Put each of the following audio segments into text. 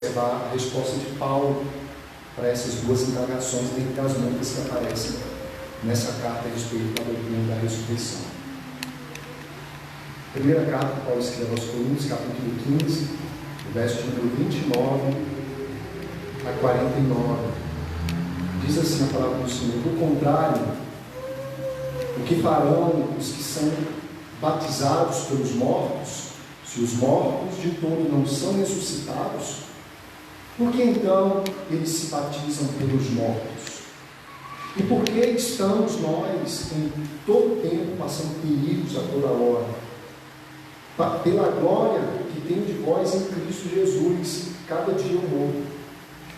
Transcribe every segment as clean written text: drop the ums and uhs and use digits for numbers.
observar a resposta de Paulo para essas duas indagações dentre as muitas que aparecem nessa carta a respeito da doutrina da ressurreição. Primeira carta que Paulo escreve aos Coríntios, capítulo 15, verso número 29 a 49. Diz assim a palavra do Senhor: do contrário, o que farão os que são batizados pelos mortos, se os mortos de todo não são ressuscitados? Por que então eles se batizam pelos mortos? E por que estamos nós em todo tempo passando perigos a toda hora? Pela glória que tenho de vós em Cristo Jesus, cada dia eu morro.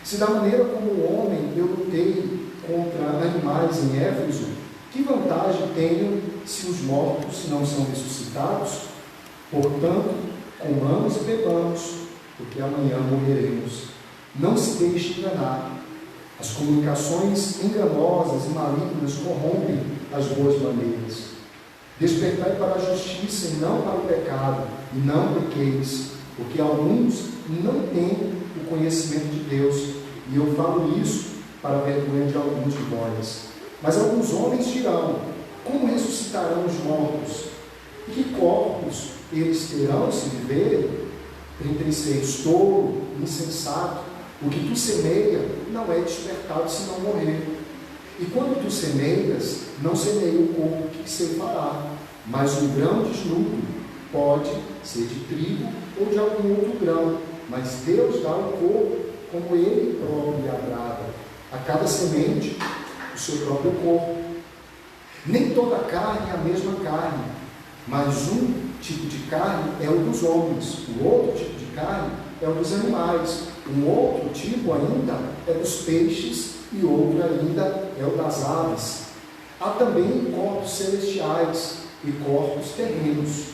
Se da maneira como o homem eu lutei contra animais em Éfeso, que vantagem tenho se os mortos não são ressuscitados? Portanto, comamos e bebamos, porque amanhã morreremos. Não se deixe enganar. As comunicações enganosas e malignas corrompem as boas maneiras. Despertai para a justiça e não para o pecado, e não pequeis, porque alguns não têm o conhecimento de Deus, e eu falo isso para a vergonha de alguns de vós. Mas alguns homens dirão: como ressuscitarão os mortos? E que corpos eles terão se viverem? 36. Tolo, insensato, o que tu semeia não é despertado se não morrer. E quando tu semeias, não semeia o corpo que ceifará, mas um grão desnudo pode ser de trigo ou de algum outro grão, mas Deus dá o corpo como Ele próprio lhe agrada, a cada semente o seu próprio corpo. Nem toda carne é a mesma carne, mas um tipo de carne é o dos homens, o outro tipo de carne é o dos animais, um outro tipo ainda é dos peixes e outro ainda é o das aves. Há também corpos celestiais e corpos terrenos,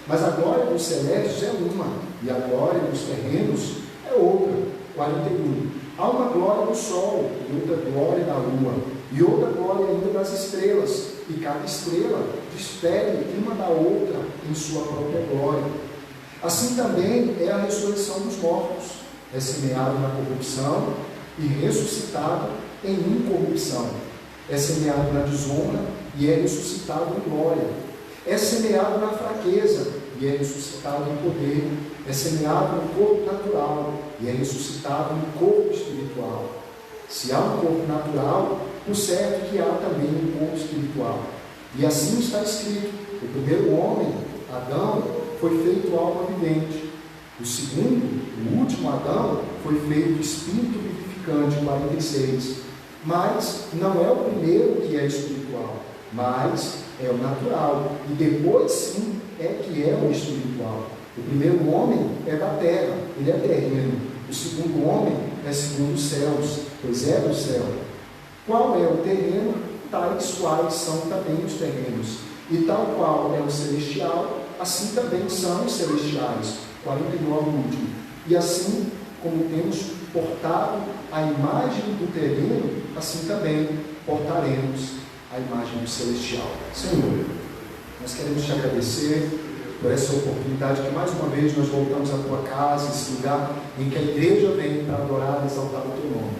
mas a glória dos celestes é uma e a glória dos terrenos é outra. 41. Há uma glória do sol e outra glória da lua e outra glória ainda das estrelas, e cada estrela difere uma da outra em sua própria glória. Assim também é a ressurreição dos mortos. É semeado na corrupção e ressuscitado em incorrupção. É semeado na desonra e é ressuscitado em glória. É semeado na fraqueza e é ressuscitado em poder. É semeado no corpo natural e é ressuscitado no corpo espiritual. Se há um corpo natural, o certo é que há também um corpo espiritual. E assim está escrito: o primeiro homem, Adão, foi feito alma vivente. O segundo, o último Adão, foi feito espírito vivificante. 46. Mas não é o primeiro que é espiritual, mas é o natural. E depois sim é que é o espiritual. O primeiro homem é da terra, ele é terreno. O segundo homem é segundo os céus, pois é do céu. Qual é o terreno? Tais quais são também os terrenos. E tal qual é o celestial, assim também são os celestiais. 49, último. E assim como temos portado a imagem do terreno, assim também portaremos a imagem do celestial. Senhor, nós queremos te agradecer por essa oportunidade que mais uma vez nós voltamos à tua casa, esse lugar em que a igreja vem para adorar e exaltar o teu nome.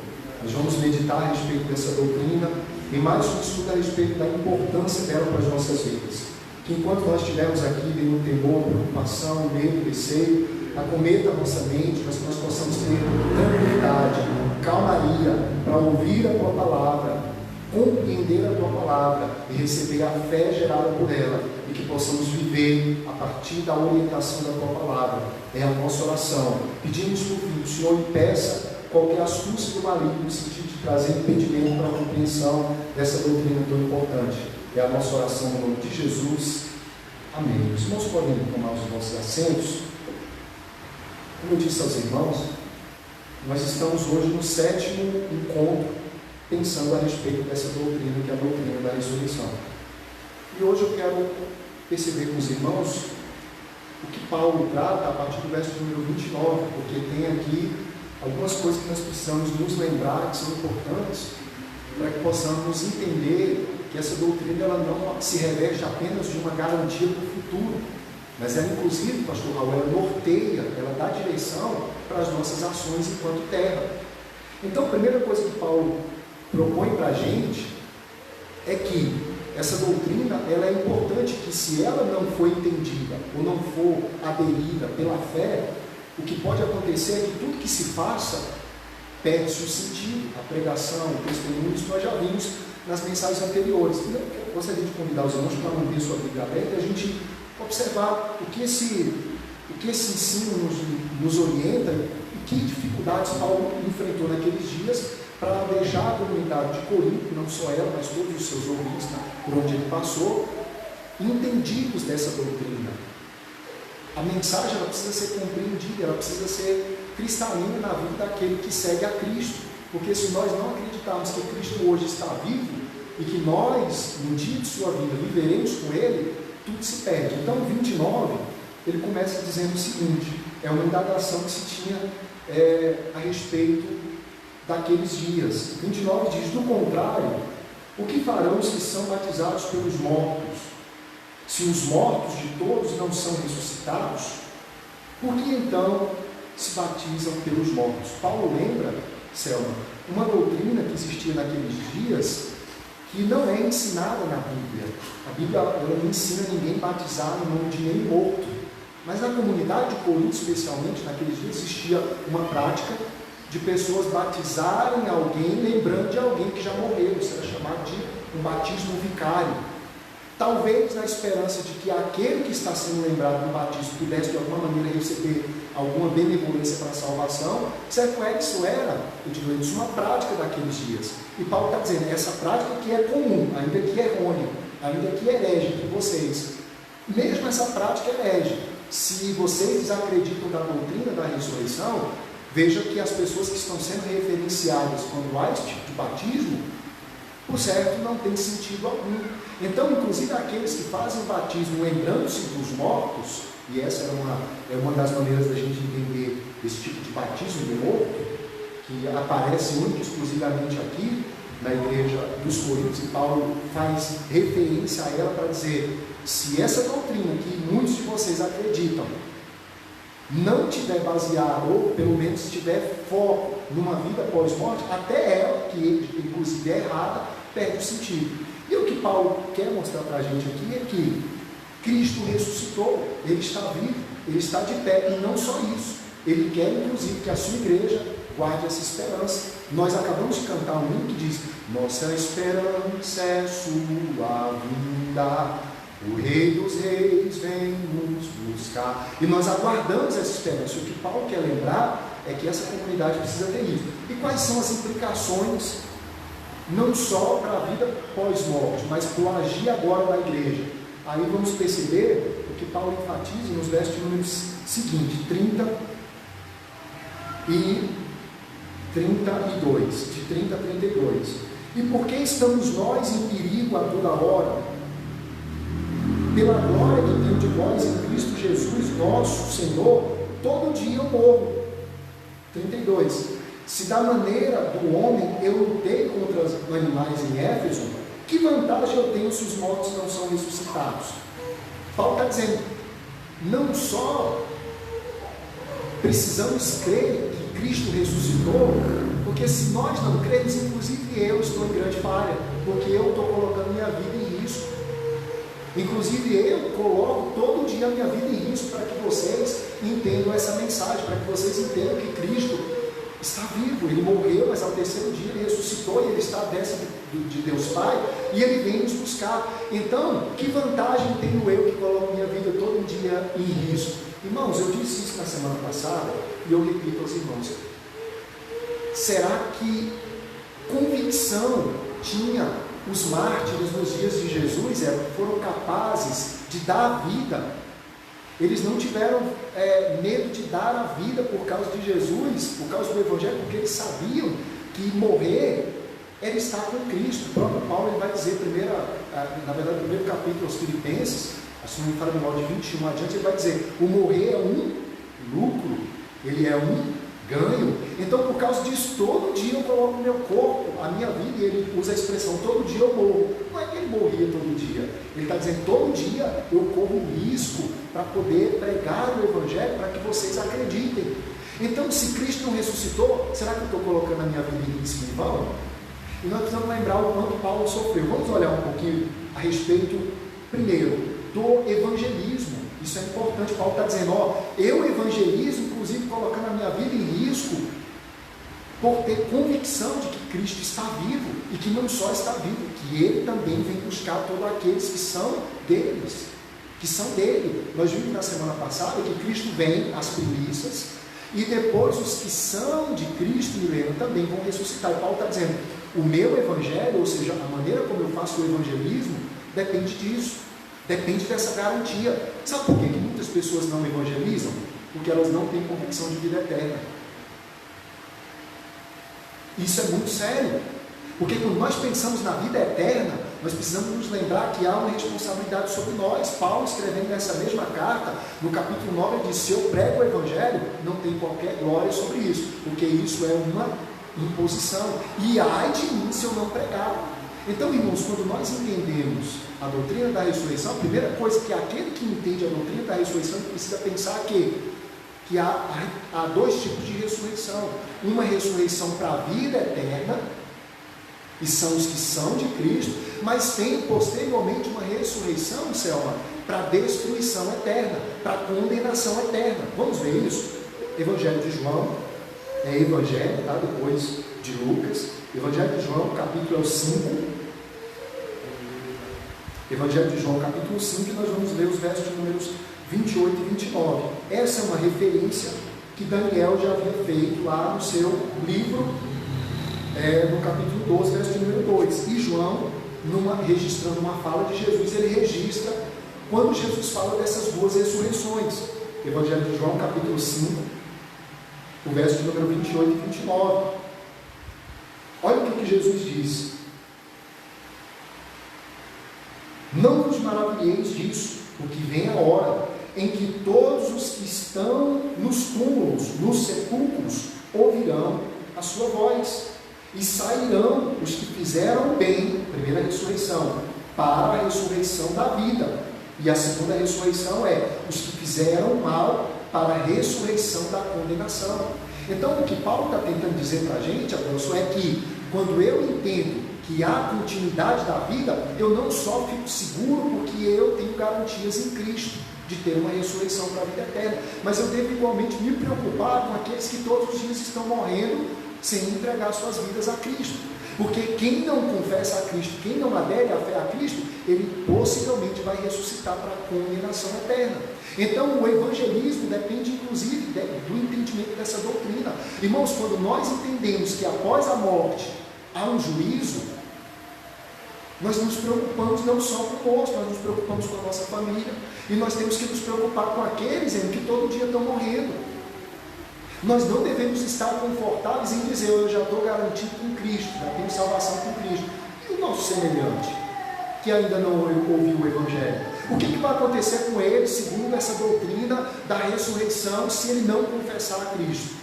Nós vamos meditar a respeito dessa doutrina e mais um estudo a respeito da importância dela para as nossas vidas. Que enquanto nós estivermos aqui nenhum temor, preocupação, medo, receio, acometa a nossa mente, mas que nós possamos ter tranquilidade, calmaria para ouvir a tua palavra, compreender a tua palavra e receber a fé gerada por ela, e que possamos viver a partir da orientação da tua palavra. É a nossa oração. Pedimos por fim, o Senhor impeça qualquer astúcia do maligno no sentido de trazer impedimento para a compreensão dessa doutrina tão importante. É a nossa oração no nome de Jesus. Amém. Os irmãos podem tomar os nossos assentos. Como eu disse aos irmãos, nós estamos hoje no 7º encontro pensando a respeito dessa doutrina, que é a doutrina da ressurreição. E hoje eu quero perceber com os irmãos o que Paulo trata a partir do verso número 29, porque tem aqui algumas coisas que nós precisamos nos lembrar que são importantes para que possamos entender que essa doutrina ela não se reveste apenas de uma garantia para o futuro, Mas ela, inclusive, pastor Raul, ela norteia, ela dá direção para as nossas ações enquanto terra. Então, a primeira coisa que Paulo propõe para a gente é que essa doutrina, ela é importante, que se ela não for entendida ou não for aderida pela fé, o que pode acontecer é que tudo que se faça perde-se o sentido. A pregação, o testemunho, isso nós já vimos nas mensagens anteriores. Eu gostaria de convidar os irmãos para manter sua Bíblia aberta e a gente observar o que esse ensino nos orienta e que dificuldades Paulo enfrentou naqueles dias para deixar a comunidade de Corinto, não só ela, mas todos os seus ouvintes, por onde ele passou, entendidos dessa doutrina. A mensagem ela precisa ser compreendida, ela precisa ser cristalina na vida daquele que segue a Cristo, porque se nós não acreditarmos que Cristo hoje está vivo e que nós, no dia de sua vida, viveremos com Ele, tudo se perde. Então, 29, ele começa dizendo o seguinte, é uma indagação que se tinha a respeito daqueles dias. 29 diz, do contrário, o que farão os que são batizados pelos mortos? Se os mortos de todos não são ressuscitados, por que então se batizam pelos mortos? Paulo lembra, Selma, uma doutrina que existia naqueles dias, que não é ensinada na Bíblia. A Bíblia ela não ensina ninguém a batizar no nome de nenhum morto. Mas na comunidade de Corinto, especialmente, naqueles dias, existia uma prática de pessoas batizarem alguém, lembrando de alguém que já morreu. Isso era chamado de um batismo vicário. Talvez na esperança de que aquele que está sendo lembrado no batismo pudesse de alguma maneira receber alguma benevolência para a salvação. Certo é que isso era, eu digo isso, uma prática daqueles dias. E Paulo está dizendo, essa prática que é comum, ainda que errônea, ainda que herege entre vocês, mesmo essa prática herege, se vocês desacreditam da doutrina da ressurreição, veja que as pessoas que estão sendo referenciadas quando há esse tipo de batismo, por certo, não tem sentido algum. Então, inclusive, aqueles que fazem o batismo lembrando-se dos mortos, e essa é uma das maneiras da gente entender esse tipo de batismo do morto, que aparece única e exclusivamente aqui, na igreja dos Coríntios, e Paulo faz referência a ela para dizer, se essa doutrina que muitos de vocês acreditam, não tiver baseado, ou pelo menos tiver foco numa vida pós-morte, até ela, que inclusive é errada, perde o sentido. E o que Paulo quer mostrar para a gente aqui é que Cristo ressuscitou, Ele está vivo, Ele está de pé, e não só isso, Ele quer inclusive que a sua igreja guarde essa esperança. Nós acabamos de cantar um hino que diz, nossa esperança é sua vinda, o Rei dos Reis vem nos buscar. E nós aguardamos essa esperança. O que Paulo quer lembrar é que essa comunidade precisa ter isso. E quais são as implicações, não só para a vida pós-morte, mas para o agir agora da igreja? Aí vamos perceber o que Paulo enfatiza nos versos números seguintes, 30 e 32, de 30 a 32. E por que estamos nós em perigo a toda hora? Pela glória que tem de vós em Cristo Jesus, nosso Senhor, todo dia eu morro. 32. Se da maneira do homem eu lutei contra os animais em Éfeso, que vantagem eu tenho se os mortos não são ressuscitados? Paulo está dizendo, não só precisamos crer que Cristo ressuscitou, porque se nós não cremos, inclusive eu estou em grande falha, porque eu estou colocando minha vida em risco. Inclusive eu coloco todo dia a minha vida em risco para que vocês entendam essa mensagem, para que vocês entendam que Cristo está vivo, Ele morreu, mas ao terceiro dia Ele ressuscitou e Ele está à destra de Deus Pai e Ele vem nos buscar. Então, que vantagem tenho eu que coloco minha vida todo dia em risco? Irmãos, eu disse isso na semana passada e eu repito aos irmãos, será que convicção tinha os mártires nos dias de Jesus? Foram capazes de dar a vida, eles não tiveram medo de dar a vida por causa de Jesus, por causa do Evangelho, porque eles sabiam que morrer era estar com Cristo. O próprio Paulo ele vai dizer, na verdade, no primeiro capítulo aos Filipenses, se não me falo de 21 adiante, ele vai dizer, o morrer é um lucro, ele é um Ganho. Então, por causa disso, todo dia eu coloco o meu corpo, a minha vida, e ele usa a expressão, todo dia eu morro. Não é que ele morria todo dia. Ele está dizendo, todo dia eu corro um risco para poder pregar o Evangelho, para que vocês acreditem. Então, se Cristo não ressuscitou, será que eu estou colocando a minha vida em risco em vão? E nós precisamos lembrar o quanto Paulo sofreu. Vamos olhar um pouquinho a respeito, primeiro, do evangelismo. Isso é importante. Paulo está dizendo, eu evangelizo, inclusive colocando a minha vida em risco, por ter convicção de que Cristo está vivo, e que não só está vivo, que Ele também vem buscar todos aqueles que são deles, que são dele. Nós vimos na semana passada que Cristo vem, as primícias, e depois os que são de Cristo, Milena, também vão ressuscitar. E Paulo está dizendo, o meu evangelho, ou seja, a maneira como eu faço o evangelismo, depende disso, depende dessa garantia. Sabe por que muitas pessoas não evangelizam? Porque elas não têm convicção de vida eterna. Isso é muito sério, porque quando nós pensamos na vida eterna, nós precisamos nos lembrar que há uma responsabilidade sobre nós. Paulo, escrevendo nessa mesma carta, no capítulo 9, ele diz, se eu prego o evangelho, não tem qualquer glória sobre isso, porque isso é uma imposição, e ai de mim se eu não pregar. Então, irmãos, quando nós entendemos a doutrina da ressurreição, a primeira coisa que aquele que entende a doutrina da ressurreição precisa pensar que há dois tipos de ressurreição. Uma ressurreição para a vida eterna, e são os que são de Cristo, mas tem posteriormente uma ressurreição, Selma, para a destruição eterna, para a condenação eterna. Vamos ver isso? Evangelho de João, Evangelho, tá? Depois de Lucas, Evangelho de João, capítulo 5, Evangelho de João, capítulo 5, e nós vamos ler os versos de números 28 e 29. Essa é uma referência que Daniel já havia feito lá no seu livro, no capítulo 12, verso de número 2. E João, registrando uma fala de Jesus, ele registra quando Jesus fala dessas duas ressurreições. Evangelho de João, capítulo 5, o verso de número 28 e 29. Olha o que Jesus diz. Não vos maravilheis disso, porque vem a hora em que todos os que estão nos túmulos, nos sepulcros, ouvirão a sua voz, e sairão os que fizeram bem, primeira ressurreição, para a ressurreição da vida, e a segunda ressurreição é os que fizeram mal, para a ressurreição da condenação. Então, o que Paulo está tentando dizer para a gente, Afonso, é que quando eu entendo que há continuidade da vida, eu não só fico seguro porque eu tenho garantias em Cristo de ter uma ressurreição para a vida eterna, mas eu devo igualmente me preocupar com aqueles que todos os dias estão morrendo sem entregar suas vidas a Cristo, porque quem não confessa a Cristo, quem não adere à fé a Cristo, ele possivelmente vai ressuscitar para a condenação eterna. Então o evangelismo depende inclusive do entendimento dessa doutrina. Irmãos, quando nós entendemos que após a morte há um juízo, nós nos preocupamos não só conosco, nós nos preocupamos com a nossa família, e nós temos que nos preocupar com aqueles que todo dia estão morrendo. Nós não devemos estar confortáveis em dizer, eu já estou garantido com Cristo, já tenho salvação com Cristo. E o nosso semelhante, que ainda não ouviu o Evangelho? O que vai acontecer com ele, segundo essa doutrina da ressurreição, se ele não confessar a Cristo?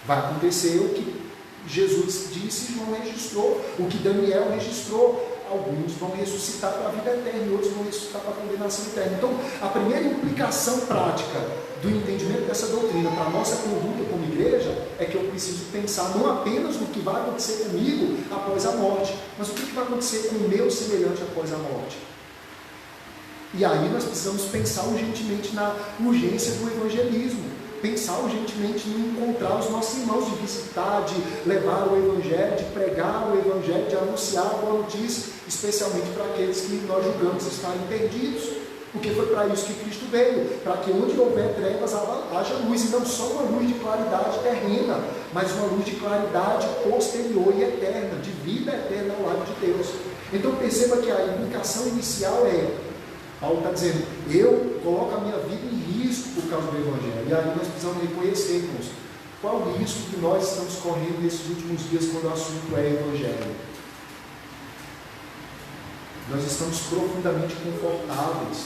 Vai acontecer o que Jesus disse e João registrou, o que Daniel registrou. Alguns vão ressuscitar para a vida eterna e outros vão ressuscitar para a condenação eterna. Então, a primeira implicação prática do entendimento dessa doutrina para a nossa conduta como igreja é que eu preciso pensar não apenas no que vai acontecer comigo após a morte, mas o que vai acontecer com o meu semelhante após a morte. E aí nós precisamos pensar urgentemente na urgência do evangelismo, pensar urgentemente em encontrar os nossos irmãos, de visitar, de levar o Evangelho, de pregar o Evangelho, de anunciar a boa notícia, especialmente para aqueles que nós julgamos estarem perdidos, porque foi para isso que Cristo veio, para que onde houver trevas haja luz, e não só uma luz de claridade terrena, mas uma luz de claridade posterior e eterna, de vida eterna ao lado de Deus. Então perceba que a implicação inicial Paulo está dizendo, eu coloco a minha vida em risco por causa do Evangelho. E aí nós precisamos reconhecer, irmãos, qual o risco que nós estamos correndo nesses últimos dias quando o assunto é Evangelho. Nós estamos profundamente confortáveis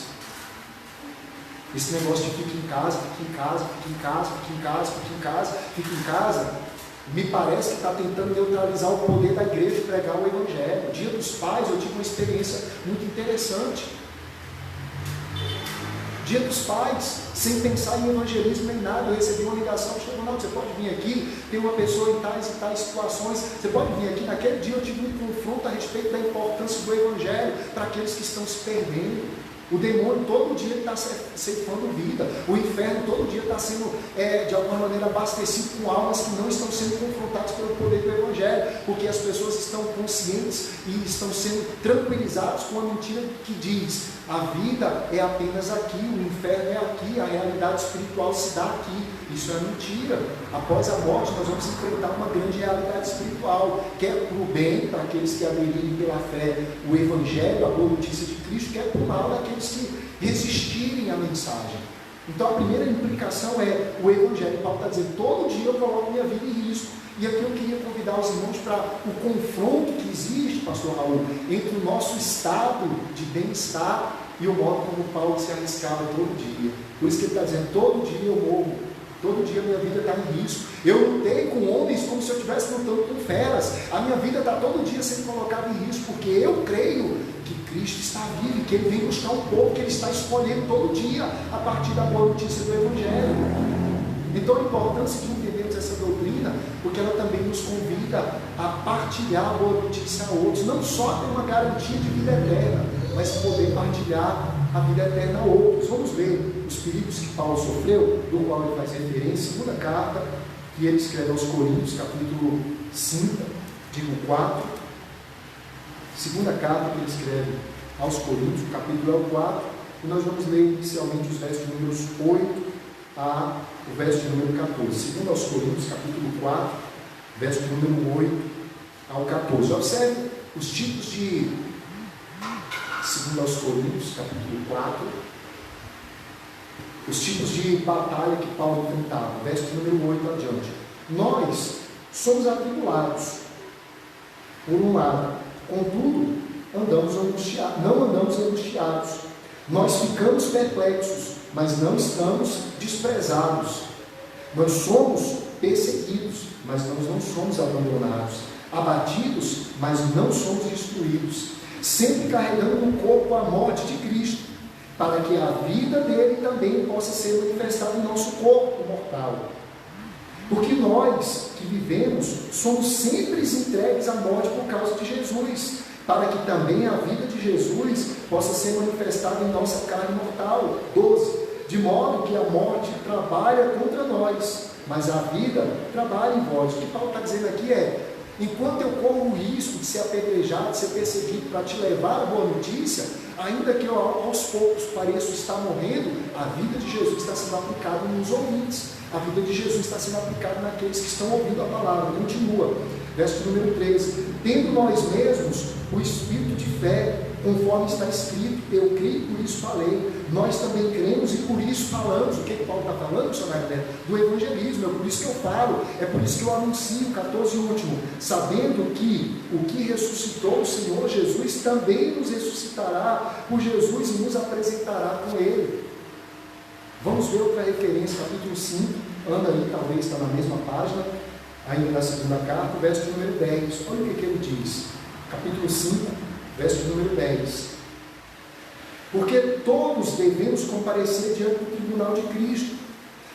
Esse negócio de fica em casa, fica em casa, fica em casa, fica em casa, fica em casa, fica em casa, me parece que está tentando neutralizar o poder da igreja de pregar o Evangelho. No Dia dos Pais eu tive uma experiência muito interessante. Dia dos Pais, sem pensar em evangelismo nem nada, eu recebi uma ligação, chegou, não, você pode vir aqui, tem uma pessoa em tais e tais situações, você pode vir aqui. Naquele dia eu tive um confronto a respeito da importância do Evangelho para aqueles que estão se perdendo. O demônio todo dia está ceifando vida, o inferno todo dia está sendo, de alguma maneira, abastecido com almas que não estão sendo confrontadas pelo poder do Evangelho, porque as pessoas estão conscientes e estão sendo tranquilizadas com a mentira que diz: a vida é apenas aqui, o inferno é aqui, a realidade espiritual se dá aqui. Isso é mentira. Após a morte nós vamos enfrentar uma grande realidade espiritual, quer para o bem, para aqueles que aderirem pela fé o Evangelho, a boa notícia de Cristo, quer para o mal, daqueles que resistirem à mensagem. Então a primeira implicação é o Evangelho. Paulo está dizendo, todo dia eu coloco minha vida em risco. E aqui eu queria convidar os irmãos para o confronto que existe, pastor Raul, entre o nosso estado de bem-estar e o modo como Paulo se arriscava todo dia. Por isso que ele está dizendo, todo dia eu morro. Todo dia minha vida está em risco. Eu lutei com homens como se eu estivesse lutando com feras. A minha vida está todo dia sendo colocada em risco, porque eu creio que Cristo está vivo e que Ele vem buscar um povo que Ele está escolhendo todo dia a partir da boa notícia do Evangelho. Então a importância de entendermos essa doutrina, porque ela também nos convida a partilhar a boa notícia a outros. Não só ter uma garantia de vida eterna, mas poder partilhar a vida eterna a outros. Vamos ver os perigos que Paulo sofreu, do qual ele faz referência, segunda carta que ele escreve aos Coríntios, capítulo 5, digo 4, segunda carta que ele escreve aos Coríntios, o capítulo é o 4, e nós vamos ler inicialmente os versos de números 8 a o verso de número 14, segundo aos Coríntios, capítulo 4, verso de número 8 ao 14, observe os tipos de, segundo aos Coríntios, capítulo 4, os tipos de batalha que Paulo enfrentava, verso de número 8 adiante. Nós somos atribulados, por um lado, contudo, não andamos angustiados, nós ficamos perplexos, mas não estamos desprezados, nós somos perseguidos, mas nós não somos abandonados, abatidos, mas não somos destruídos, sempre carregando no corpo a morte de Cristo, para que a vida dele também possa ser manifestada em nosso corpo mortal. Porque nós que vivemos somos sempre entregues à morte por causa de Jesus, para que também a vida de Jesus possa ser manifestada em nossa carne mortal. 12. De modo que a morte trabalha contra nós, mas a vida trabalha em vós. O que Paulo está dizendo aqui é, enquanto eu corro o risco de ser apedrejado, de ser perseguido para te levar a boa notícia, ainda que eu aos poucos pareço estar morrendo, a vida de Jesus está sendo aplicada nos ouvintes, a vida de Jesus está sendo aplicada naqueles que estão ouvindo a palavra. Continua, verso número 13, tendo nós mesmos o espírito de fé, conforme está escrito, eu creio, por isso falei, nós também cremos e por isso falamos. O que Paulo está falando, missionário Neto? Do evangelismo, é por isso que eu falo, é por isso que eu anuncio, 14 e último, sabendo que o que ressuscitou o Senhor Jesus também nos ressuscitará por Jesus e nos apresentará com Ele. Vamos ver outra referência, capítulo 5, anda aí, talvez está na mesma página, ainda na segunda carta, verso de número 10, olha o que ele diz, capítulo 5, verso de número 10, porque todos devemos comparecer diante do tribunal de Cristo,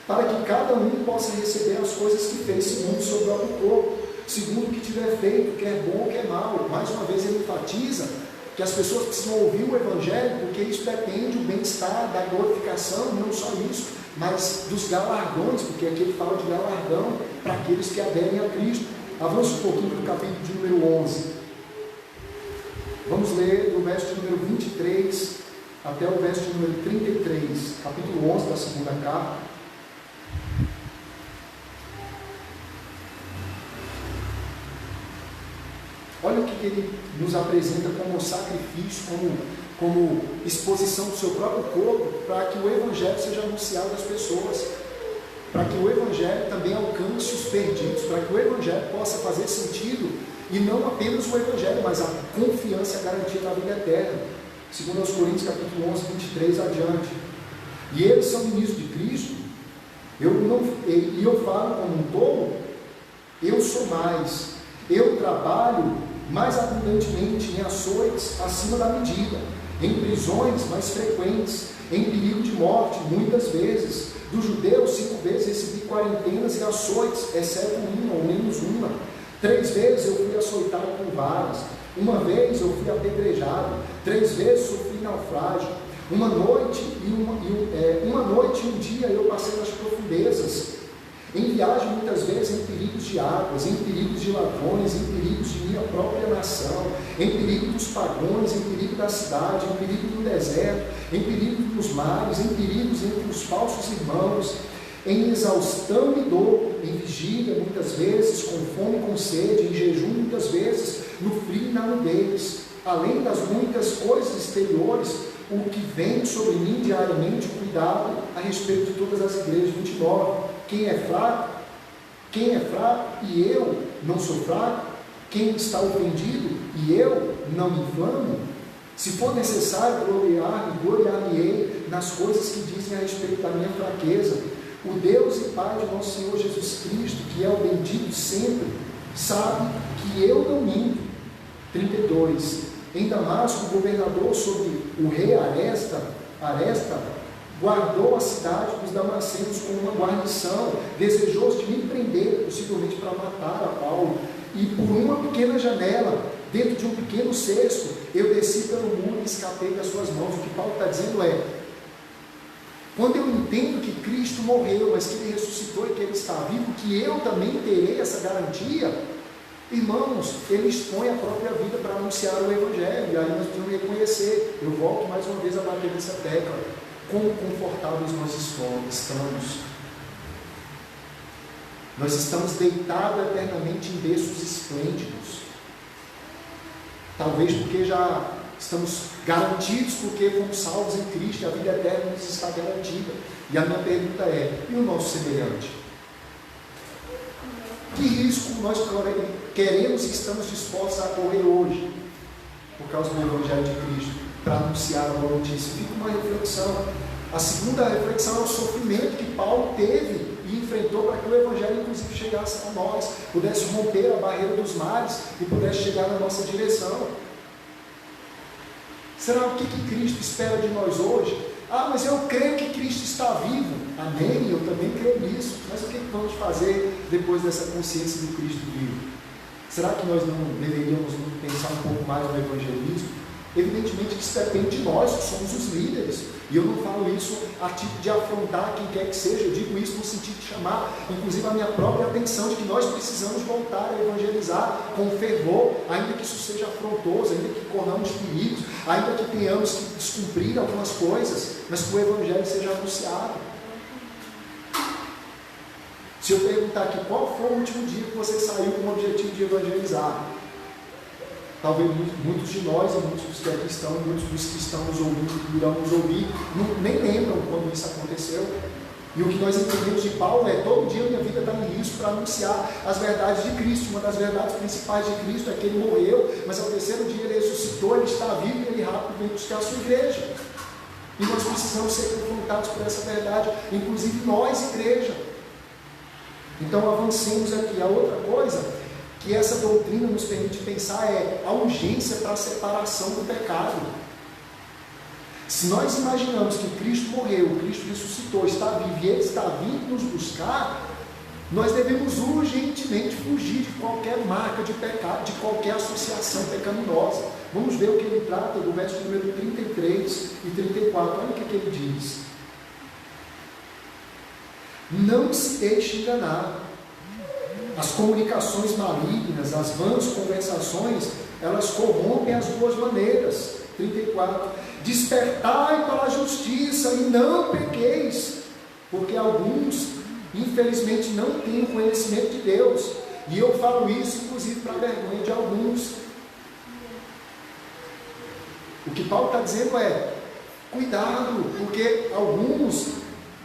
para que cada um possa receber as coisas que fez, segundo o seu próprio corpo, segundo o que tiver feito, quer bom ou quer mal. Mais uma vez ele enfatiza que as pessoas precisam ouvir o Evangelho, porque isso depende do bem-estar, da glorificação, não só isso, mas dos galardões, porque aqui ele fala de galardão para aqueles que aderem a Cristo. Avance um pouquinho para o capítulo de número 11. Vamos ler do verso de número 23 até o verso de número 33, capítulo 11 da segunda carta. Olha o que ele nos apresenta como sacrifício, como exposição do seu próprio corpo, para que o Evangelho seja anunciado às pessoas, para que o Evangelho também alcance os perdidos, para que o Evangelho possa fazer sentido, e não apenas o Evangelho, mas a confiança e a garantia da vida eterna. Segundo aos Coríntios, capítulo 11, 23 adiante. e eles são ministros de Cristo, eu falo como um tolo, eu sou mais, eu trabalho mais abundantemente em açoites acima da medida, em prisões mais frequentes, em perigo de morte muitas vezes. Dos judeus 5 vezes recebi quarentenas e açoites, exceto uma ou menos uma. 3 vezes eu fui açoitado com varas, 1 vez eu fui apedrejado, 3 vezes sofri naufrágio. Uma noite e um dia eu passei nas profundezas, em viagem muitas vezes em perigos de águas, em perigos de ladrões, em perigos de minha própria nação, em perigo dos pagões, em perigo da cidade, em perigo do deserto, em perigo dos mares, em perigos entre os falsos irmãos, em exaustão e dor, em vigília muitas vezes, com fome e com sede, em jejum muitas vezes, no frio e na nudez, além das muitas coisas exteriores, o que vem sobre mim diariamente, cuidado a respeito de todas as igrejas. 29. Quem é fraco e eu não sou fraco? Quem está ofendido e eu não me inflamo? Se for necessário gloriar-me-ei nas coisas que dizem a respeito da minha fraqueza. O Deus e Pai de nosso Senhor Jesus Cristo, que é o bendito sempre, sabe que eu não minto. 32. Em Damasco, o governador sobre o rei Aresta guardou a cidade dos damascenos com uma guarnição, desejoso de me prender, possivelmente para matar a Paulo. E por uma pequena janela, dentro de um pequeno cesto, eu desci pelo muro e escapei das suas mãos. O que Paulo está dizendo é: quando eu entendo que Cristo morreu, mas que Ele ressuscitou e que Ele está vivo, que eu também terei essa garantia, irmãos, Ele expõe a própria vida para anunciar o Evangelho. E aí nós precisamos reconhecer, eu volto mais uma vez a bater nessa tecla, quão confortáveis nós estamos. Nós estamos deitados eternamente em berços esplêndidos, talvez porque já estamos garantidos, porque fomos salvos em Cristo, a vida eterna nos está garantida. E a minha pergunta é: e o nosso semelhante? Que risco nós queremos e estamos dispostos a correr hoje, por causa do Evangelho de Cristo, para anunciar a boa notícia? Fica uma reflexão. A segunda reflexão é o sofrimento que Paulo teve e enfrentou para que o Evangelho, inclusive, chegasse a nós, pudesse romper a barreira dos mares e pudesse chegar na nossa direção. Será o que Cristo espera de nós hoje? Ah, mas eu creio que Cristo está vivo. Amém, eu também creio nisso. Mas o que vamos fazer depois dessa consciência do Cristo vivo? Será que nós não deveríamos pensar um pouco mais no evangelismo? Evidentemente que isso depende de nós, que somos os líderes. E eu não falo isso a título de afrontar quem quer que seja, eu digo isso no sentido de chamar, inclusive, a minha própria atenção de que nós precisamos voltar a evangelizar com fervor, ainda que isso seja afrontoso, ainda que corramos perigos, ainda que tenhamos que descumprir algumas coisas, mas que o Evangelho seja anunciado. Se eu perguntar aqui, qual foi o último dia que você saiu com o objetivo de evangelizar? Talvez muitos de nós, e muitos dos que aqui estão, muitos dos que estão nos ouvindo, que irão nos ouvir, nem lembram quando isso aconteceu. E o que nós entendemos de Paulo é: todo dia minha vida está em risco para anunciar as verdades de Cristo. Uma das verdades principais de Cristo é que Ele morreu, mas ao terceiro dia Ele ressuscitou, Ele está vivo e Ele rápido vem buscar a sua igreja. E nós precisamos ser confrontados por essa verdade, inclusive nós, igreja. Então avancemos aqui. A outra coisa que essa doutrina nos permite pensar é a urgência para a separação do pecado. Se nós imaginamos que Cristo morreu, Cristo ressuscitou, está vivo e Ele está vindo nos buscar, nós devemos urgentemente fugir de qualquer marca de pecado, de qualquer associação pecaminosa. Vamos ver o que ele trata do verso número 33 e 34. Olha o que ele diz: não se deixe enganar. As comunicações malignas, as vãs conversações, elas corrompem as boas maneiras. 34. Despertai para a justiça e não pequeis, porque alguns, infelizmente, não têm o conhecimento de Deus. E eu falo isso, inclusive, para a vergonha de alguns. O que Paulo está dizendo é: cuidado, porque alguns,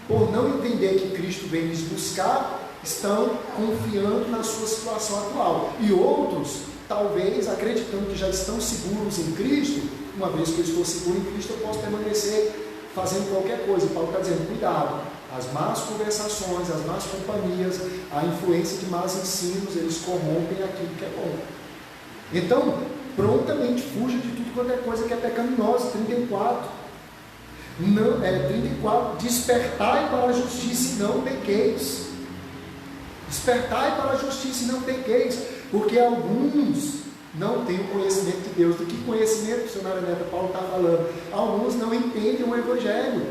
por não entender que Cristo vem lhes buscar, estão confiando na sua situação atual. E outros, talvez, acreditando que já estão seguros em Cristo. Uma vez que eu estou seguro em Cristo, eu posso permanecer fazendo qualquer coisa. Paulo está dizendo, cuidado, as más conversações, as más companhias, a influência de más ensinos, eles corrompem aquilo que é bom. Então, prontamente fuja de tudo quanto é coisa que é pecaminosa. 34, despertai para a justiça e não pequeis. Despertai para a justiça e não pequeis, porque alguns não têm o conhecimento de Deus. Do que conhecimento, missionário Neto Paulo está falando? Alguns não entendem o Evangelho,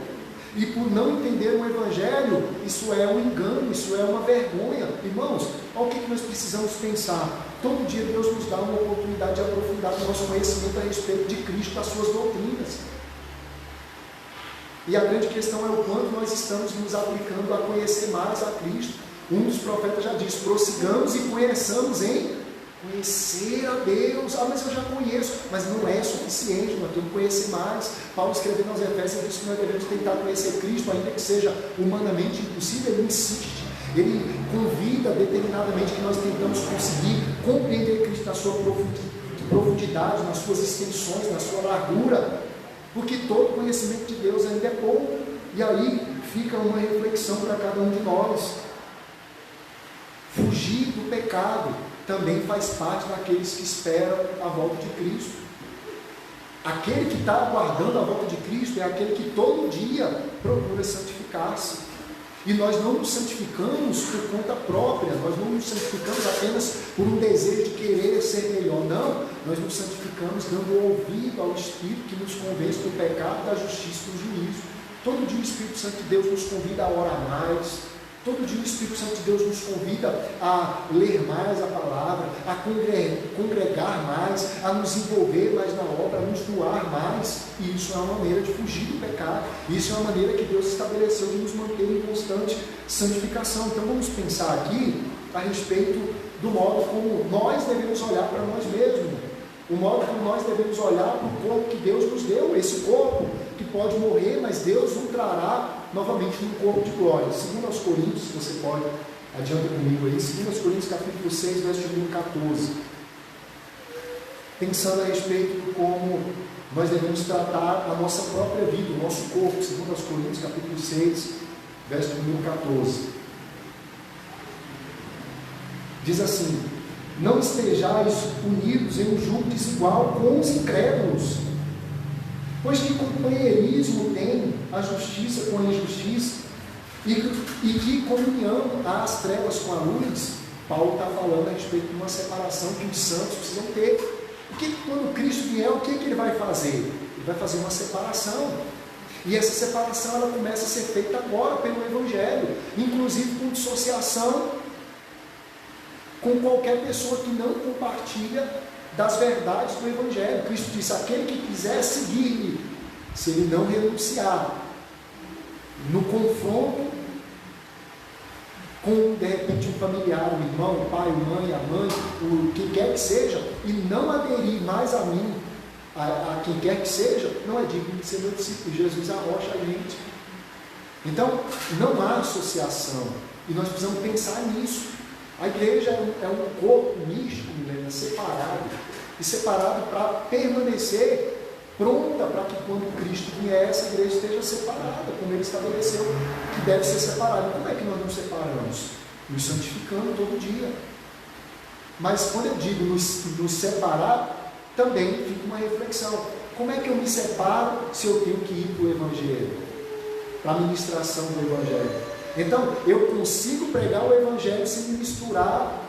e por não entender o Evangelho, isso é um engano, isso é uma vergonha. Irmãos, olha o que nós precisamos pensar. Todo dia Deus nos dá uma oportunidade de aprofundar o nosso conhecimento a respeito de Cristo, das suas doutrinas. E a grande questão é o quanto nós estamos nos aplicando a conhecer mais a Cristo. Um dos profetas já diz, prossigamos e conheçamos em conhecer a Deus. Mas eu já conheço. Mas não é suficiente, nós temos que conhecer mais. Paulo escrevendo aos Efésios, diz que nós devemos tentar conhecer Cristo, ainda que seja humanamente impossível. Ele insiste, ele convida determinadamente que nós tentamos conseguir compreender Cristo na sua profundidade, nas suas extensões, na sua largura, porque todo conhecimento de Deus ainda é pouco. E aí fica uma reflexão para cada um de nós. Fugir do pecado também faz parte daqueles que esperam a volta de Cristo. Aquele que está aguardando a volta de Cristo é aquele que todo dia procura santificar-se. E nós não nos santificamos por conta própria, nós não nos santificamos apenas por um desejo de querer ser melhor, não. Nós nos santificamos dando ouvido ao Espírito que nos convence do pecado, da justiça e do juízo. Todo dia o Espírito Santo de Deus nos convida a orar mais. Todo dia o Espírito Santo de Deus nos convida a ler mais a palavra, a congregar mais, a nos envolver mais na obra, a nos doar mais. E isso é uma maneira de fugir do pecado. Isso é uma maneira que Deus estabeleceu de nos manter em constante santificação. Então vamos pensar aqui a respeito do modo como nós devemos olhar para nós mesmos. O modo como nós devemos olhar para o corpo que Deus nos deu. Esse corpo que pode morrer, mas Deus o trará novamente num corpo de glória. 2 Coríntios, você pode, adianta comigo aí, 2 Coríntios capítulo 6, verso número 14. Pensando a respeito de como nós devemos tratar a nossa própria vida, o nosso corpo. 2 Coríntios capítulo 6, verso número 14. Diz assim: não estejais unidos em um jugo desigual com os incrédulos, pois que companheirismo tem a justiça com a injustiça, e que comunhão há as trevas com a luz. Paulo está falando a respeito de uma separação que os santos precisam ter. Porque quando Cristo vier, o que ele vai fazer? Ele vai fazer uma separação. E essa separação ela começa a ser feita agora pelo Evangelho, inclusive com dissociação com qualquer pessoa que não compartilha das verdades do Evangelho. Cristo disse: aquele que quiser seguir-me, se ele não renunciar no confronto com, de repente, um familiar, um irmão, o pai, a mãe, o que quer que seja, e não aderir mais a mim, a quem quer que seja, não é digno de ser meu discípulo. Jesus arrocha a gente. Então, não há associação, e nós precisamos pensar nisso. A igreja é um corpo místico, né, separado, e separado para permanecer pronta para que quando Cristo vier, essa igreja esteja separada, como ele estabeleceu que deve ser separada. Como é que nós nos separamos? Nos santificando todo dia. Mas quando eu digo nos separar, também fica uma reflexão. Como é que eu me separo se eu tenho que ir para o Evangelho? Para a ministração do Evangelho. Então, eu consigo pregar o Evangelho sem me misturar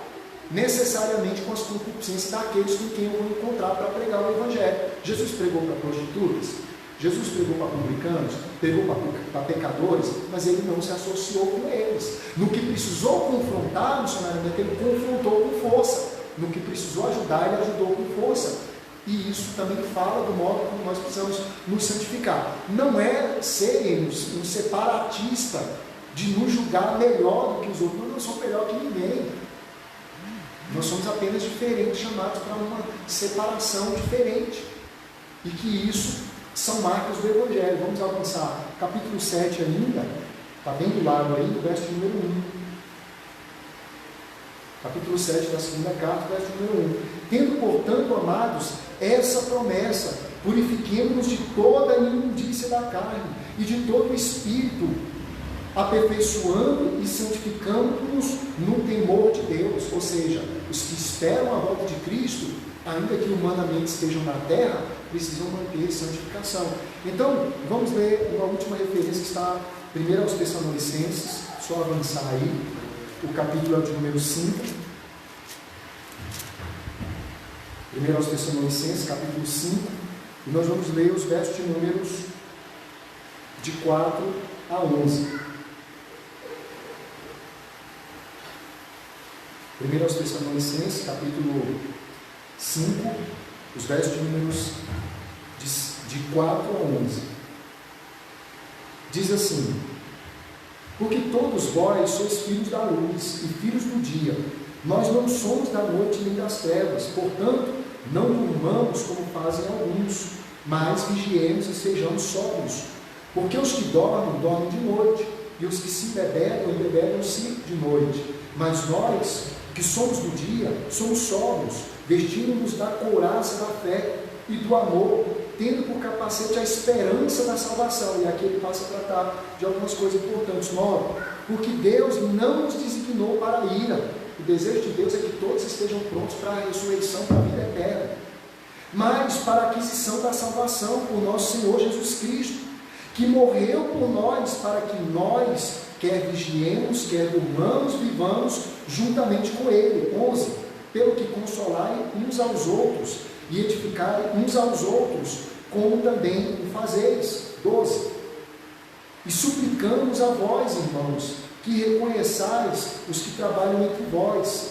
necessariamente com as concupiscências daqueles com quem eu vou encontrar para pregar o Evangelho. Jesus pregou para prostitutas, Jesus pregou para publicanos, pregou para pecadores, mas ele não se associou com eles. No que precisou confrontar, missionariamente, ele confrontou com força. No que precisou ajudar, ele ajudou com força. E isso também fala do modo como nós precisamos nos santificar. Não é sermos um separatista de nos julgar melhor do que os outros. Nós não somos melhor que ninguém. Nós somos apenas diferentes, chamados para uma separação diferente. E que isso são marcas do Evangelho. Vamos avançar. Capítulo 7 ainda, está bem do lado aí, do verso número 1. Capítulo 7 da segunda carta, verso número 1. Tendo, portanto, amados, essa promessa, purifiquemo-nos de toda a imundícia da carne e de todo o espírito, aperfeiçoando e santificando-nos no temor de Deus. Ou seja, os que esperam a volta de Cristo, ainda que humanamente estejam na terra, precisam manter santificação. Então, vamos ler uma última referência que está primeiro aos Tessalonicenses, só avançar aí, o capítulo é o de número 5. Primeiro aos Tessalonicenses, capítulo 5, e nós vamos ler os versos de números de 4 a 11. Primeiro aos Tessalonicenses, capítulo 5, os versos de números de 4 a 11. Diz assim: porque todos vós sois filhos da luz e filhos do dia. Nós não somos da noite nem das trevas. Portanto, não durmamos como fazem alguns, mas vigiemos e sejamos sóbrios. Porque os que dormem, dormem de noite, e os que se embebedam, embebedam-se de noite. Mas nós, que somos do dia, somos sóbrios, vestindo-nos da couraça da fé e do amor, tendo por capacete a esperança da salvação. E aqui ele passa a tratar de algumas coisas importantes. 9. Porque Deus não nos designou para a ira. O desejo de Deus é que todos estejam prontos para a ressurreição, para a vida eterna, mas para a aquisição da salvação por nosso Senhor Jesus Cristo, que morreu por nós, para que nós, quer vigiemos, quer durmamos, vivamos juntamente com Ele. 11. Pelo que consolai uns aos outros e edificai uns aos outros, como também o fazeis. 12. E suplicamos a vós, irmãos, que reconheçais os que trabalham entre vós.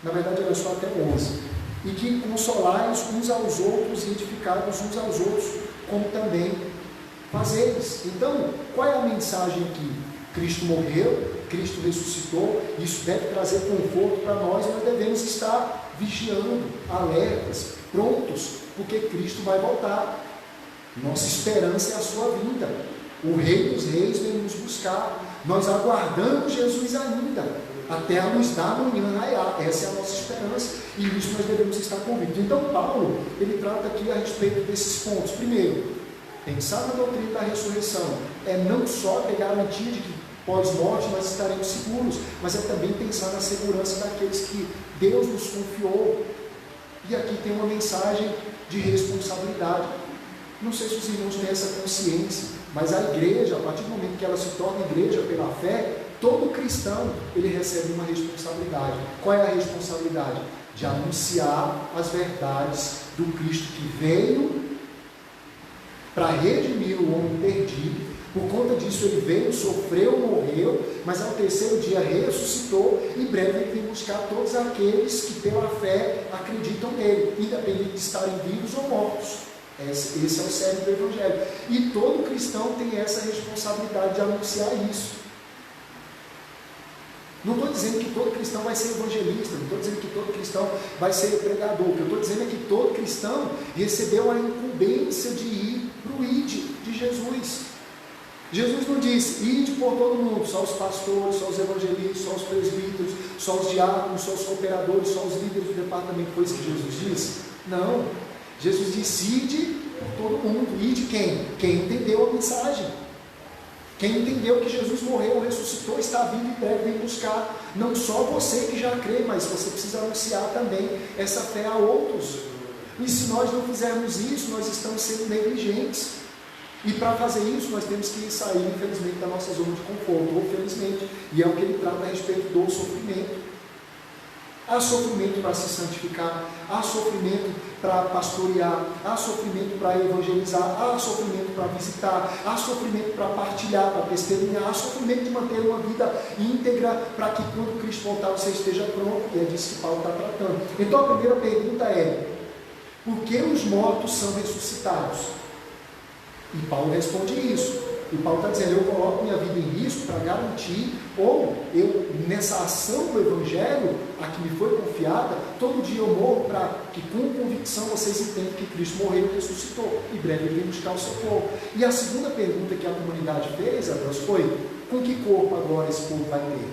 Na verdade, era só até 11. E que consolais uns aos outros e edificais uns aos outros, como também fazeis. Então, qual é a mensagem aqui? Cristo morreu, Cristo ressuscitou, isso deve trazer conforto para nós. Nós devemos estar vigiando, alertas, prontos, porque Cristo vai voltar. Nossa esperança é a sua vinda. O Rei dos Reis vem nos buscar. Nós aguardamos Jesus ainda, até a luz da manhã raiar. Essa é a nossa esperança, e nisso nós devemos estar convictos. Então Paulo, ele trata aqui a respeito desses pontos. Primeiro, pensar na doutrina da ressurreição é não só ter garantia de que pós-morte nós estaremos seguros, mas é também pensar na segurança daqueles que Deus nos confiou. E aqui tem uma mensagem de responsabilidade. Não sei se os irmãos têm essa consciência, mas a igreja, a partir do momento que ela se torna igreja pela fé, todo cristão, ele recebe uma responsabilidade. Qual é a responsabilidade? De anunciar as verdades do Cristo que veio para redimir o homem perdido. Por conta disso ele veio, sofreu, morreu, mas ao terceiro dia ressuscitou. Em breve ele vem buscar todos aqueles que pela fé acreditam nele, independente de estarem vivos ou mortos. Esse é o cerne do Evangelho. E todo cristão tem essa responsabilidade de anunciar isso. Não estou dizendo que todo cristão vai ser evangelista, não estou dizendo que todo cristão vai ser pregador. O que eu estou dizendo é que todo cristão recebeu a incumbência de ir para o ID de Jesus. Jesus não disse, ide por todo mundo, só os pastores, só os evangelistas, só os presbíteros, só os diáconos, só os cooperadores, só os líderes do departamento. Foi isso que Jesus disse? Não. Jesus disse, ide por todo mundo. Ide quem? Quem entendeu a mensagem. Quem entendeu que Jesus morreu, ressuscitou, está vindo em breve, vem buscar. Não só você que já crê, mas você precisa anunciar também essa fé a outros. E se nós não fizermos isso, nós estamos sendo negligentes. E para fazer isso, nós temos que sair, infelizmente, da nossa zona de conforto, ou felizmente. E é o que ele trata a respeito do sofrimento. Há sofrimento para se santificar, há sofrimento para pastorear, há sofrimento para evangelizar, há sofrimento para visitar, há sofrimento para partilhar, para testemunhar, há sofrimento de manter uma vida íntegra para que quando Cristo voltar você esteja pronto, e é disso que Paulo está tratando. Então a primeira pergunta é, por que os mortos são ressuscitados? E Paulo responde isso. E Paulo está dizendo, eu coloco minha vida em risco para garantir, ou eu, nessa ação do Evangelho, a que me foi confiada, todo dia eu morro para que com convicção vocês entendam que Cristo morreu e ressuscitou. Em breve ele vem buscar o socorro. E a segunda pergunta que a comunidade fez, Deus, foi, com que corpo agora esse povo vai ter?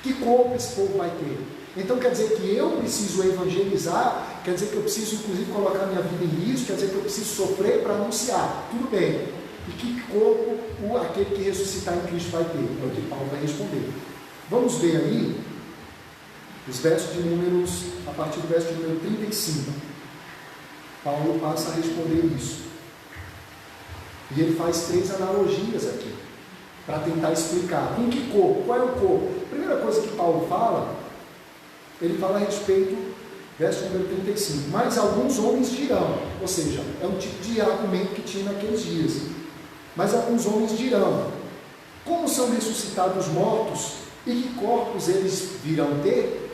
Que corpo esse povo vai ter? Então quer dizer que eu preciso evangelizar, quer dizer que eu preciso inclusive colocar minha vida em risco, quer dizer que eu preciso sofrer para anunciar. Tudo bem. E que corpo aquele que ressuscitar em Cristo vai ter? É o que Paulo vai responder. Vamos ver aí os versos de números, a partir do verso de número 35. Paulo passa a responder isso. E ele faz 3 analogias aqui, para tentar explicar. Com que corpo? Qual é o corpo? A primeira coisa que Paulo fala, ele fala a respeito, verso número 35. Mas alguns homens dirão, ou seja, é um tipo de argumento que tinha naqueles dias. Mas alguns homens dirão, como são ressuscitados os mortos, e que corpos eles virão ter?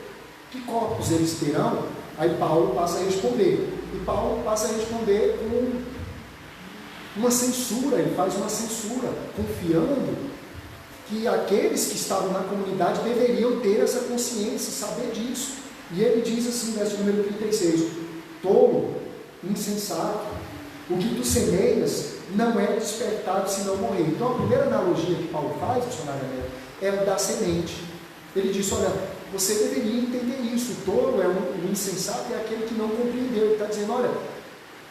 Que corpos eles terão? Aí Paulo passa a responder. E Paulo passa a responder com uma censura, ele faz uma censura, confiando que aqueles que estavam na comunidade deveriam ter essa consciência, saber disso. E ele diz assim, verso número 36, tolo, insensato, o que tu semeias não é despertado se não morrer. Então a primeira analogia que Paulo faz, missionário, é o da semente. Ele diz, olha, você deveria entender isso, o tolo é o insensato, é aquele que não compreendeu. Ele está dizendo, olha,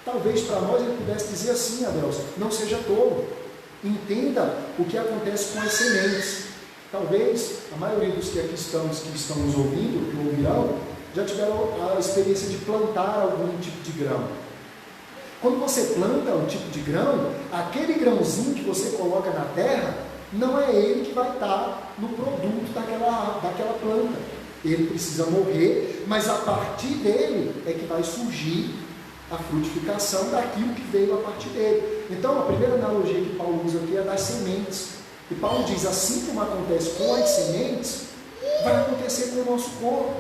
talvez para nós ele pudesse dizer assim, Adelson, não seja tolo, entenda o que acontece com as sementes. Talvez a maioria dos que aqui estamos, que estão nos ouvindo, que ouvirão, já tiveram a experiência de plantar algum tipo de grão. Quando você planta um tipo de grão, aquele grãozinho que você coloca na terra, não é ele que vai estar no produto daquela planta. Ele precisa morrer, mas a partir dele é que vai surgir a frutificação daquilo que veio a partir dele. Então, a primeira analogia que Paulo usa aqui é das sementes. E Paulo diz, assim como acontece com as sementes, vai acontecer com o nosso corpo.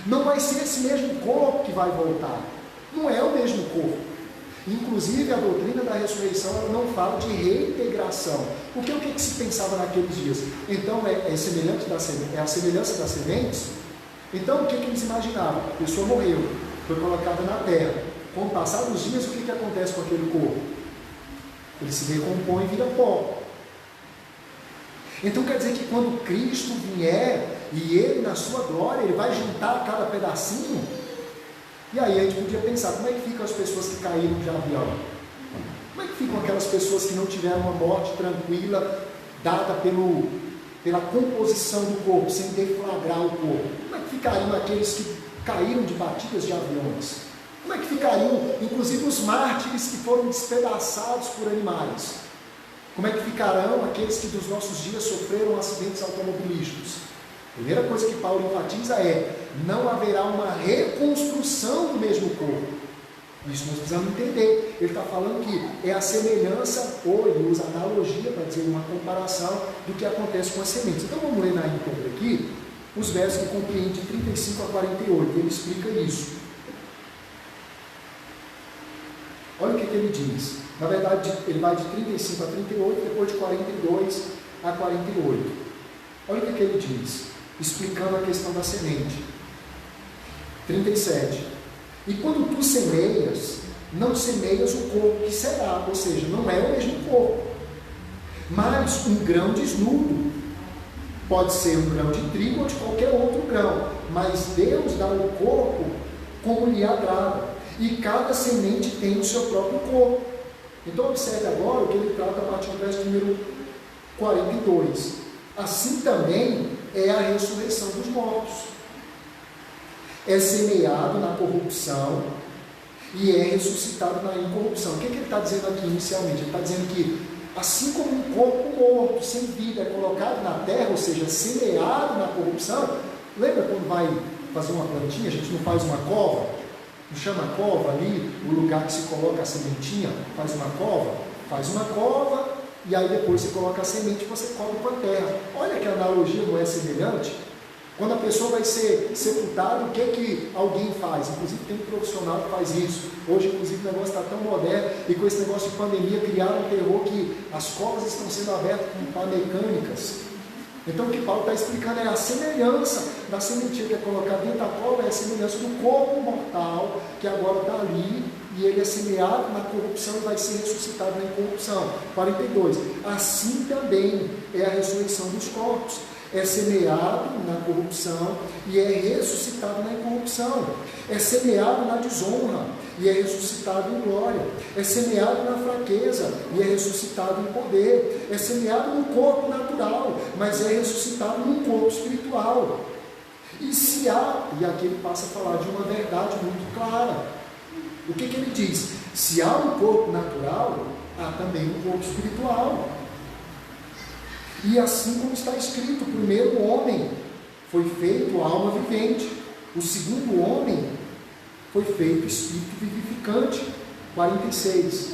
Não vai ser esse mesmo corpo que vai voltar. Não é o mesmo corpo. Inclusive, a doutrina da ressurreição ela não fala de reintegração. Porque o que se pensava naqueles dias? Então, é semelhante é a semelhança das sementes? Então, o que eles imaginavam? A pessoa morreu, foi colocada na terra. Com o passar dos dias, o que acontece com aquele corpo? Ele se decompõe e vira pó. Então, quer dizer que quando Cristo vier, e Ele na sua glória, Ele vai juntar cada pedacinho. E aí a gente podia pensar, como é que ficam as pessoas que caíram de avião? Como é que ficam aquelas pessoas que não tiveram uma morte tranquila, dada pela composição do corpo, sem deflagrar o corpo? Como é que ficariam aqueles que caíram de batidas de aviões? Como é que ficariam, inclusive, os mártires que foram despedaçados por animais? Como é que ficarão aqueles que dos nossos dias sofreram acidentes automobilísticos? A primeira coisa que Paulo enfatiza é, não haverá uma reconstrução do mesmo corpo. Isso nós precisamos entender. Ele está falando que é a semelhança, ou ele usa analogia para dizer uma comparação do que acontece com as sementes. Então vamos ler na íntegra aqui, os versos que compreendem de 35 a 48, ele explica isso. Olha o que ele diz. Na verdade, ele vai de 35 a 38, depois de 42 a 48. Olha o que ele diz, explicando a questão da semente. 37. E quando tu semeias, não semeias o corpo que será, ou seja, não é o mesmo corpo, mas um grão desnudo. Pode ser um grão de trigo ou de qualquer outro grão, mas Deus dá o corpo como lhe agrada. E cada semente tem o seu próprio corpo. Então observe agora o que ele trata a partir do verso número 42. Assim também é a ressurreição dos mortos. É semeado na corrupção e é ressuscitado na incorrupção. O que ele está dizendo aqui inicialmente? Ele está dizendo que assim como um corpo morto, sem vida, é colocado na terra, ou seja, semeado na corrupção. Lembra quando vai fazer uma plantinha, a gente não faz uma cova? Não chama cova ali, o lugar que se coloca a sementinha, faz uma cova, e aí depois você coloca a semente e você cobre com a terra. Olha que a analogia não é semelhante? Quando a pessoa vai ser sepultada, o que alguém faz? Inclusive tem um profissional que faz isso. Hoje, inclusive, o negócio está tão moderno, e com esse negócio de pandemia criaram um terror que as covas estão sendo abertas com pá mecânicas. Então o que Paulo está explicando é a semelhança da sementinha que é colocada dentro da cova, é a semelhança do corpo mortal, que agora está ali, e ele é semeado na corrupção e vai ser ressuscitado na incorrupção. 42. Assim também é a ressurreição dos corpos. é semeado na corrupção e é ressuscitado na incorrupção. É semeado na desonra e é ressuscitado em glória. É semeado na fraqueza e é ressuscitado em poder. É semeado no corpo natural, mas é ressuscitado num corpo espiritual. E se há, e aqui ele passa a falar de uma verdade muito clara. O que ele diz? Se há um corpo natural, há também um corpo espiritual. E assim como está escrito, o primeiro homem foi feito alma vivente, o segundo homem foi feito espírito vivificante. 46.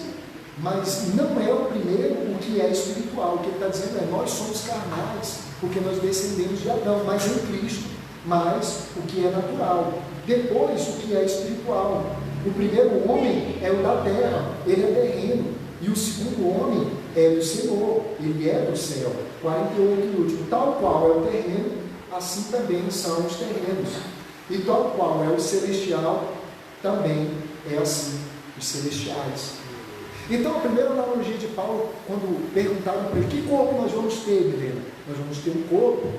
Mas não é o primeiro o que é espiritual. O que ele está dizendo é: nós somos carnais, porque nós descendemos de Adão, mas em Cristo. Mas o que é natural. Depois, o que é espiritual. O primeiro homem é o da terra, ele é terreno. E o segundo homem é do Senhor, ele é do céu. 48 e último. Tal qual é o terreno, assim também são os terrenos. E tal qual é o celestial, também é assim os celestiais. Então, a primeira analogia de Paulo, quando perguntaram para ele: que corpo nós vamos ter, Milena? Nós vamos ter um corpo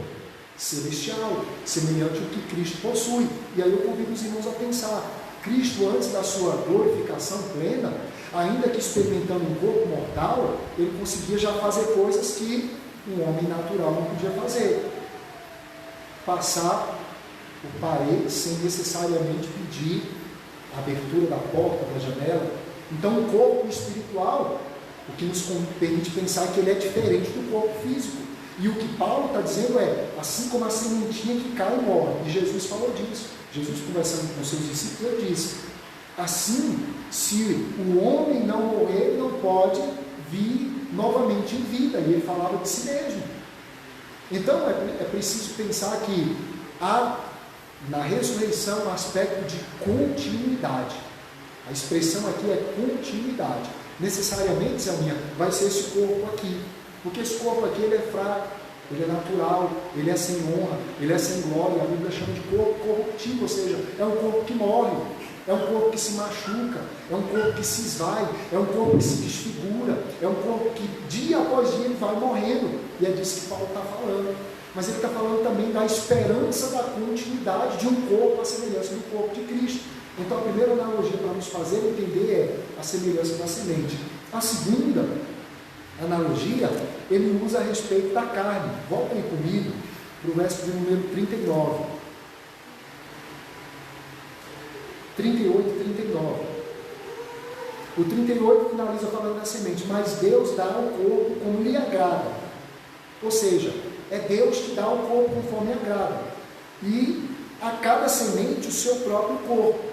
celestial, semelhante ao que Cristo possui. E aí eu convido os irmãos a pensar: Cristo, antes da sua glorificação plena, ainda que experimentando um corpo mortal, ele conseguia já fazer coisas que um homem natural não podia fazer. Passar por parede sem necessariamente pedir a abertura da porta, da janela. Então, o corpo espiritual, o que nos permite pensar que ele é diferente do corpo físico. E o que Paulo está dizendo é: assim como a sementinha que cai e morre. E Jesus falou disso. Jesus, conversando com seus discípulos, ele disse: assim, se o homem não morrer, ele não pode vir novamente em vida. E ele falava de si mesmo. Então, é preciso pensar que há na ressurreição um aspecto de continuidade. A expressão aqui é continuidade. Necessariamente, Zé minha, vai ser esse corpo aqui. Porque esse corpo aqui, ele é fraco, ele é natural, ele é sem honra, ele é sem glória. A Bíblia chama de corpo corruptível, ou seja, é um corpo que morre, é um corpo que se machuca, é um corpo que se esvai, é um corpo que se desfigura, é um corpo que dia após dia ele vai morrendo. E é disso que Paulo está falando. Mas ele está falando também da esperança da continuidade de um corpo à semelhança do corpo de Cristo. Então, a primeira analogia para nos fazer entender é a semelhança da semente. A segunda analogia, ele usa a respeito da carne. Voltem comigo para o verso de número 39. 38 e 39. O 38 finaliza falando da semente: mas Deus dá ao corpo como lhe agrada. Ou seja, é Deus que dá ao corpo conforme agrada. E a cada semente o seu próprio corpo.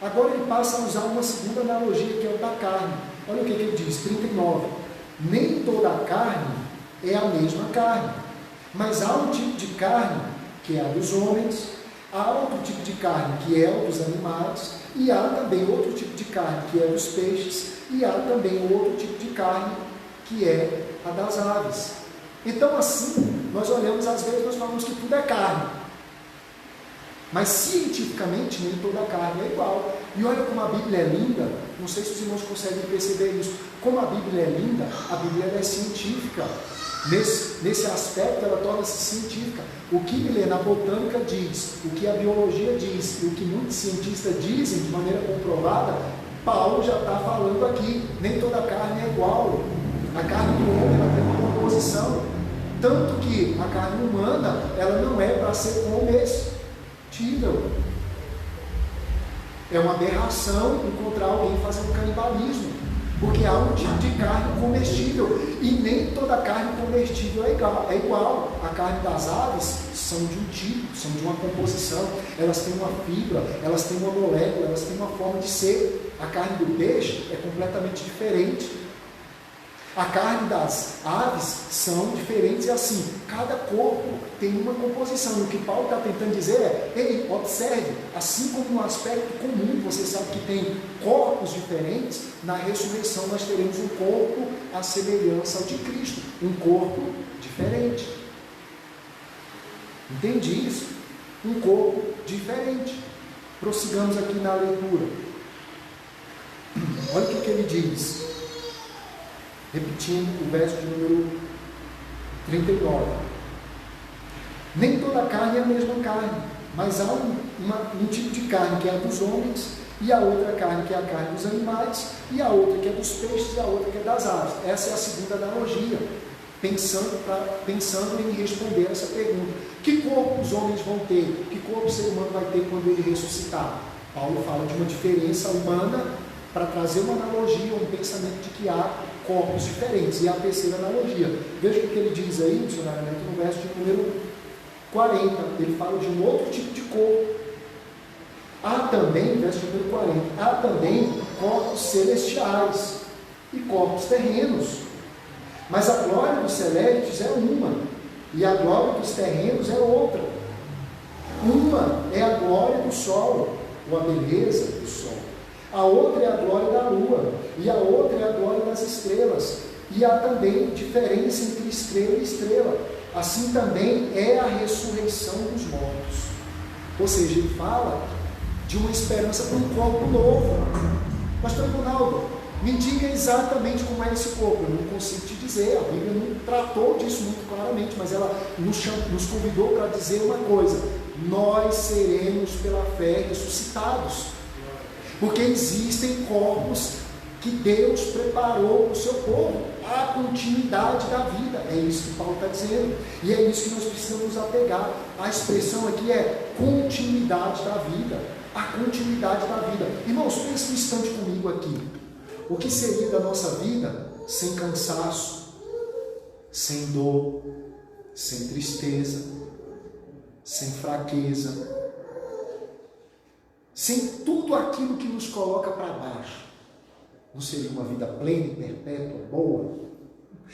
Agora ele passa a usar uma segunda analogia, que é o da carne. Olha o que ele diz, 39. Nem toda a carne é a mesma carne, mas há um tipo de carne que é a dos homens, há outro tipo de carne que é o dos animais, e há também outro tipo de carne que é dos peixes, e há também outro tipo de carne que é a das aves. Então, assim, nós olhamos, às vezes nós falamos que tudo é carne, mas cientificamente nem toda a carne é igual. E olha como a Bíblia é linda. Não sei se os irmãos conseguem perceber isso. Como a Bíblia é linda, a Bíblia é científica. Nesse aspecto ela torna-se científica. O que Milena, a botânica diz, o que a biologia diz e o que muitos cientistas dizem de maneira comprovada, Paulo já está falando aqui. Nem toda a carne é igual. A carne do homem ela tem uma composição. Tanto que a carne humana ela não é para ser comestível. É uma aberração encontrar alguém fazendo canibalismo, porque há um tipo de carne comestível e nem toda carne comestível é igual. A carne das aves são de um tipo, são de uma composição, elas têm uma fibra, elas têm uma molécula, elas têm uma forma de ser. A carne do peixe é completamente diferente. A carne das aves são diferentes e assim, cada corpo tem uma composição. E o que Paulo está tentando dizer é: ei, observe, assim como no aspecto comum, você sabe que tem corpos diferentes, na ressurreição nós teremos um corpo à semelhança ao de Cristo, um corpo diferente. Entende isso? Um corpo diferente. Prossigamos aqui na leitura. Olha o que ele diz. Repetindo o verso de número 39. Nem toda carne é a mesma carne, mas há um tipo de carne que é a dos homens, e a outra carne que é a carne dos animais, e a outra que é dos peixes, e a outra que é das aves. Essa é a segunda analogia, pensando em responder essa pergunta. Que corpo os homens vão ter? Que corpo o ser humano vai ter quando ele ressuscitar? Paulo fala de uma diferença humana para trazer uma analogia, um pensamento de que há corpos diferentes. E a terceira analogia, veja o que ele diz aí, missionariamente, no verso de número 40, ele fala de um outro tipo de corpo. Há também, verso de número 40, há também corpos celestiais e corpos terrenos. Mas a glória dos celestes é uma, e a glória dos terrenos é outra. Uma é a glória do sol, ou a beleza do sol. A outra é a glória da lua, e a outra é a glória das estrelas. E há também diferença entre estrela e estrela. Assim também é a ressurreição dos mortos. Ou seja, ele fala de uma esperança para um corpo novo. Pastor Ronaldo, me diga exatamente como é esse corpo. Eu não consigo te dizer, a Bíblia não tratou disso muito claramente, mas ela nos convidou para dizer uma coisa: nós seremos pela fé ressuscitados, porque existem corpos que Deus preparou para o seu povo, a continuidade da vida. É isso que Paulo está dizendo, e é isso que nós precisamos nos apegar. A expressão aqui é continuidade da vida, a continuidade da vida. Irmãos, pense um instante comigo aqui. O que seria da nossa vida sem cansaço, sem dor, sem tristeza, sem fraqueza, sem tudo aquilo que nos coloca para baixo? Não seria uma vida plena e perpétua, boa?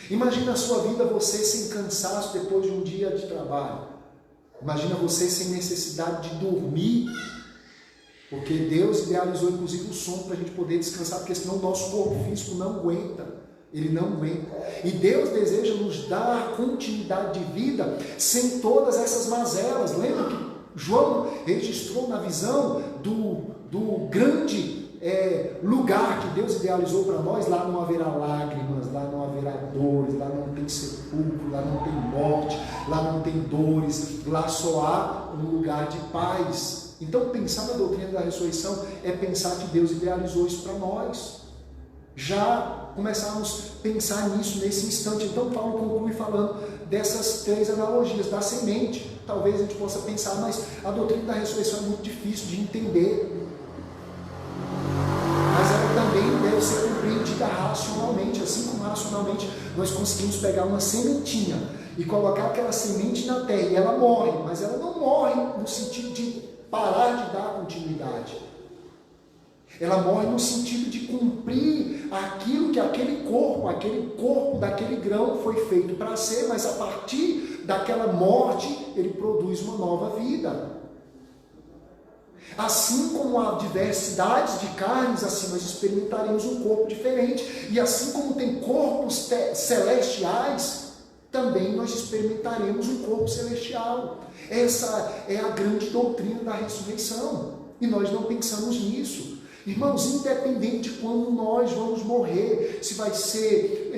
Imagina a sua vida, você sem cansaço depois de um dia de trabalho. Imagina você sem necessidade de dormir, porque Deus idealizou inclusive o sono para a gente poder descansar, porque senão o nosso corpo físico não aguenta. Ele não aguenta. E Deus deseja nos dar continuidade de vida sem todas essas mazelas. Lembra que João registrou na visão do grande lugar que Deus idealizou para nós? Lá não haverá lágrimas, lá não haverá dores, lá não tem sepulcro, lá não tem morte, lá não tem dores, lá só há um lugar de paz. Então, pensar na doutrina da ressurreição é pensar que Deus idealizou isso para nós. Já começarmos a pensar nisso nesse instante. Então, Paulo conclui falando dessas três analogias, da semente. Talvez a gente possa pensar, mas a doutrina da ressurreição é muito difícil de entender. Mas ela também deve ser compreendida racionalmente. Assim como racionalmente nós conseguimos pegar uma sementinha e colocar aquela semente na terra e ela morre, mas ela não morre no sentido de parar de dar continuidade. Ela morre no sentido de cumprir aquilo que aquele corpo daquele grão foi feito para ser, mas a partir daquela morte ele produz uma nova vida. Assim como há diversidades de carnes, assim nós experimentaremos um corpo diferente. E assim como tem corpos celestiais, também nós experimentaremos um corpo celestial. Essa é a grande doutrina da ressurreição. E nós não pensamos nisso. Irmãos, independente de quando nós vamos morrer, se vai ser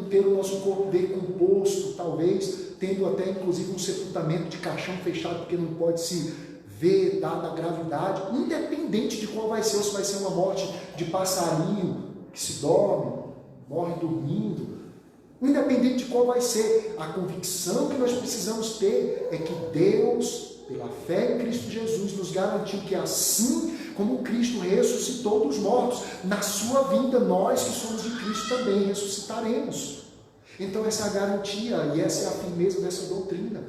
ter o nosso corpo decomposto, talvez, tendo até inclusive um sepultamento de caixão fechado, porque não pode se ver, dada a gravidade, independente de qual vai ser, ou se vai ser uma morte de passarinho que se dorme, morre dormindo, independente de qual vai ser, a convicção que nós precisamos ter é que Deus, pela fé em Cristo Jesus, nos garantiu que assim como Cristo ressuscitou dos mortos, na sua vinda nós que somos de Cristo também ressuscitaremos. Então essa é a garantia e essa é a firmeza dessa doutrina.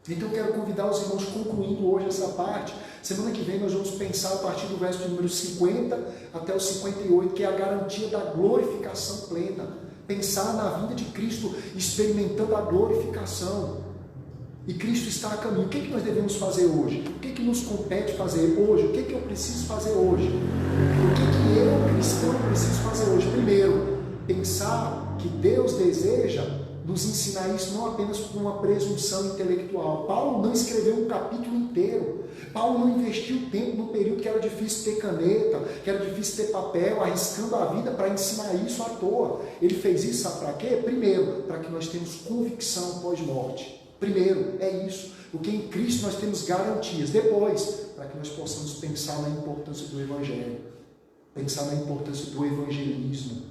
Então eu quero convidar os irmãos, concluindo hoje essa parte. Semana que vem nós vamos pensar a partir do verso de número 50 até o 58, que é a garantia da glorificação plena. Pensar na vinda de Cristo, experimentando a glorificação. E Cristo está a caminho. O que é que nós devemos fazer hoje? O que é que nos compete fazer hoje? O que é que eu preciso fazer hoje? O que é que eu, cristão, preciso fazer hoje? Primeiro, pensar que Deus deseja nos ensinar isso não apenas por uma presunção intelectual. Paulo não escreveu um capítulo inteiro. Paulo não investiu tempo no período que era difícil ter caneta, que era difícil ter papel, arriscando a vida para ensinar isso à toa. Ele fez isso, sabe para quê? Primeiro, para que nós tenhamos convicção pós-morte. Primeiro, é isso. Porque em Cristo nós temos garantias. Depois, para que nós possamos pensar na importância do Evangelho, pensar na importância do evangelismo,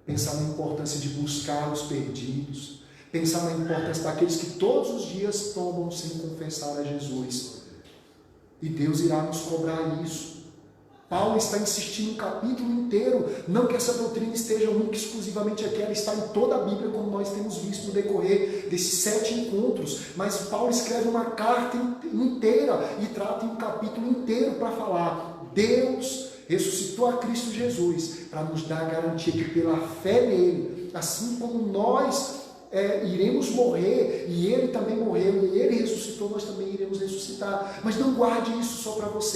pensar na importância de buscar os perdidos, pensar na importância daqueles que todos os dias tombam sem confessar a Jesus. E Deus irá nos cobrar isso. Paulo está insistindo um capítulo inteiro, não que essa doutrina esteja única exclusivamente aqui, ela está em toda a Bíblia, como nós temos visto no decorrer desses 7 encontros, mas Paulo escreve uma carta inteira e trata em um capítulo inteiro para falar: Deus ressuscitou a Cristo Jesus para nos dar a garantia que pela fé nele, assim como nós iremos morrer, e ele também morreu, e ele ressuscitou, nós também iremos ressuscitar. Mas não guarde isso só para você.